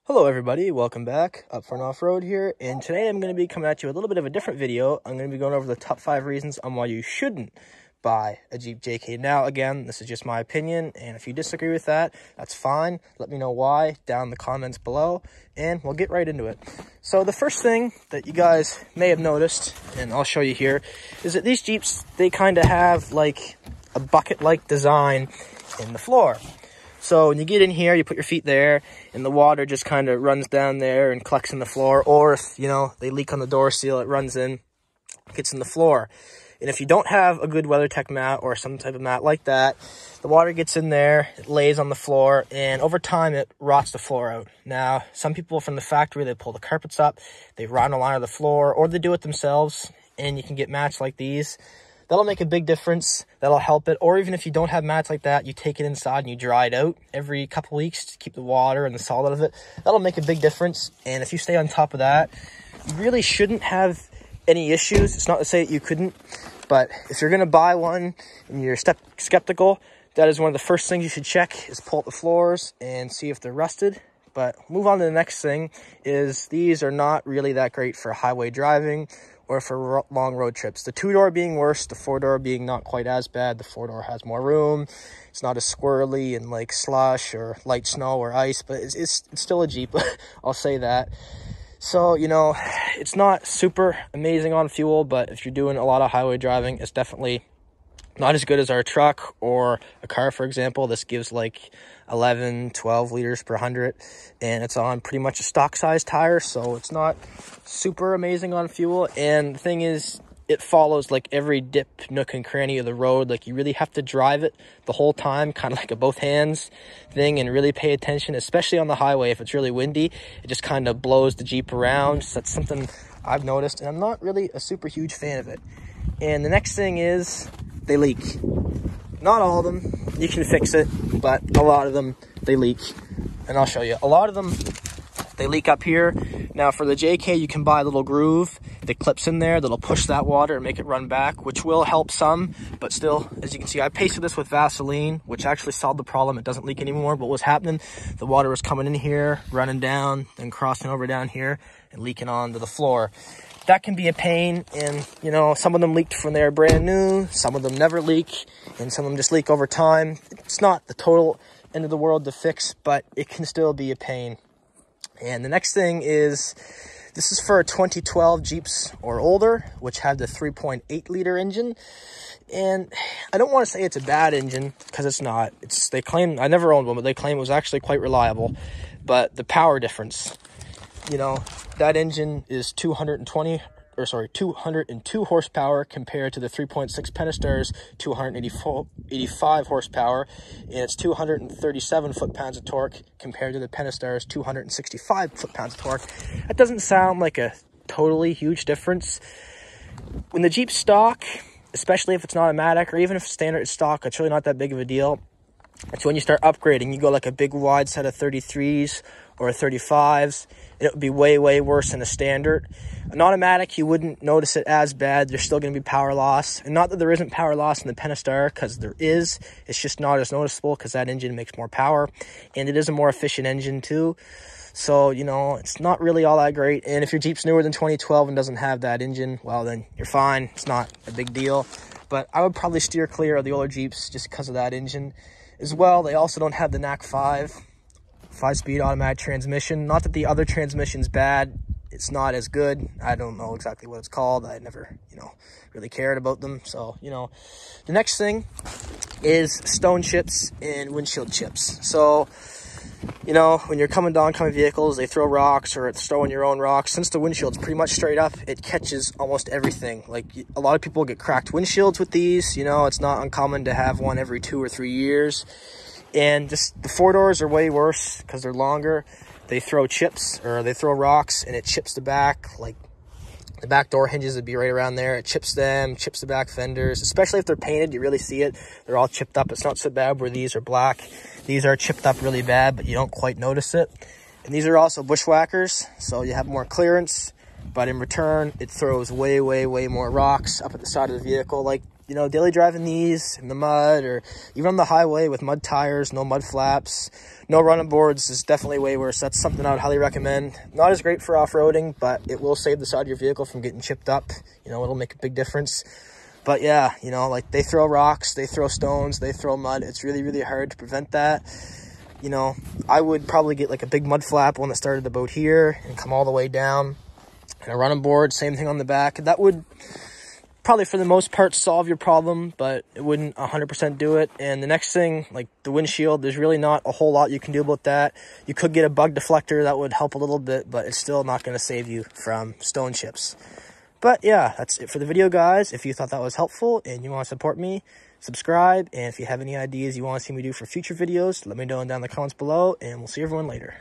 Hello everybody, welcome back. Up for an off-road here, and today I'm going to be coming at you with a little bit of a different video. I'm going to be going over the top 5 reasons on why you shouldn't buy a Jeep JK. Now again, this is just my opinion, and if you disagree with that, that's fine. Let me know why down in the comments below, and we'll get right into it. So the first thing that you guys may have noticed, and I'll show you here, is that these Jeeps, they kind of have like a bucket-like design in the floor. So when you get in here, you put your feet there, and the water just kind of runs down there and collects in the floor. Or if, you know, they leak on the door seal, it runs in, gets in the floor. And if you don't have a good WeatherTech mat or some type of mat like that, the water gets in there, it lays on the floor, and over time it rots the floor out. Now, some people from the factory, they pull the carpets up, they run a line of the floor, or they do it themselves, and you can get mats like these. That'll make a big difference. That'll help it. Or even if you don't have mats like that, you take it inside and you dry it out every couple weeks to keep the water and the salt out of it. That'll make a big difference. And if you stay on top of that, you really shouldn't have any issues. It's not to say that you couldn't, but if you're going to buy one and you're skeptical, that is one of the first things you should check, is pull up the floors and see if they're rusted. But move on to the next thing, is these are not really that great for highway driving or for long road trips. The 2-door being worse, the 4-door being not quite as bad. The 4-door has more room. It's not as squirrely and like slush or light snow or ice, but it's still a Jeep. I'll say that. So, you know, it's not super amazing on fuel, but if you're doing a lot of highway driving, it's definitely not as good as our truck or a car, for example. This gives like 11, 12 liters per 100, and it's on pretty much a stock size tire, so it's not super amazing on fuel. And the thing is, it follows like every dip, nook, and cranny of the road. Like, you really have to drive it the whole time, kind of like a both hands thing, and really pay attention, especially on the highway. If it's really windy, it just kind of blows the Jeep around. So that's something I've noticed, and I'm not really a super huge fan of it. And the next thing is, they leak. Not all of them, you can fix it, but a lot of them, they leak. And I'll show you. A lot of them, they leak up here. Now for the JK, you can buy a little groove that clips in there that'll push that water and make it run back, which will help some, but still, as you can see, I pasted this with Vaseline, which actually solved the problem. It doesn't leak anymore. But what was happening, the water was coming in here, running down, then crossing over down here and leaking onto the floor. That can be a pain, and you know, some of them leaked when they were brand new, some of them never leak, and some of them just leak over time. It's not the total end of the world to fix, but it can still be a pain. And the next thing is, this is for 2012 Jeeps or older, which have the 3.8 liter engine. And I don't want to say it's a bad engine, because it's not. They claim, I never owned one, but they claim it was actually quite reliable. But the power difference, you know, that engine is 202 horsepower compared to the 3.6 Pentastar's 285 horsepower, and it's 237 foot-pounds of torque compared to the Pentastar's 265 foot-pounds of torque. That doesn't sound like a totally huge difference. When the Jeep's stock, especially if it's not automatic, or even if standard is stock, it's really not that big of a deal. It's when you start upgrading, you go like a big wide set of 33s or 35s, and it would be way, way worse than a standard. An automatic, you wouldn't notice it as bad. There's still going to be power loss. And not that there isn't power loss in the Pentastar, because there is. It's just not as noticeable because that engine makes more power. And it is a more efficient engine too. So, you know, it's not really all that great. And if your Jeep's newer than 2012 and doesn't have that engine, well, then you're fine. It's not a big deal. But I would probably steer clear of the older Jeeps just because of that engine. As well, they also don't have the NAC 5-speed automatic transmission. Not that the other transmission's bad. It's not as good. I don't know exactly what it's called. I never, you know, really cared about them. So, you know, the next thing is stone chips and windshield chips. So, you know, when you're coming to oncoming vehicles, they throw rocks, or it's throwing your own rocks. Since the windshield's pretty much straight up, it catches almost everything. Like, a lot of people get cracked windshields with these. You know, it's not uncommon to have one every 2 or 3 years. And just the 4-doors are way worse because they're longer. They throw chips, or they throw rocks, and it chips the back. Like, the back door hinges would be right around there. It chips them, chips the back fenders, especially if they're painted. You really see it. They're all chipped up. It's not so bad where these are black. These are chipped up really bad, but you don't quite notice it. And these are also bushwhackers, so you have more clearance, but in return, it throws way, way, way more rocks up at the side of the vehicle. Like, you know, daily driving these in the mud or even on the highway with mud tires, no mud flaps, no running boards is definitely way worse. That's something I would highly recommend. Not as great for off-roading, but it will save the side of your vehicle from getting chipped up. You know, it'll make a big difference. But yeah, you know, like they throw rocks, they throw stones, they throw mud. It's really, really hard to prevent that. You know, I would probably get like a big mud flap, one that started about here and come all the way down. And a running board, same thing on the back. That would probably for the most part solve your problem, but it wouldn't 100% do it. And the next thing, like the windshield, there's really not a whole lot you can do about that. You could get a bug deflector, that would help a little bit, but it's still not going to save you from stone chips. But yeah, that's it for the video, guys. If you thought that was helpful and you want to support me, subscribe. And if you have any ideas you want to see me do for future videos, let me know down in the comments below, and we'll see everyone later.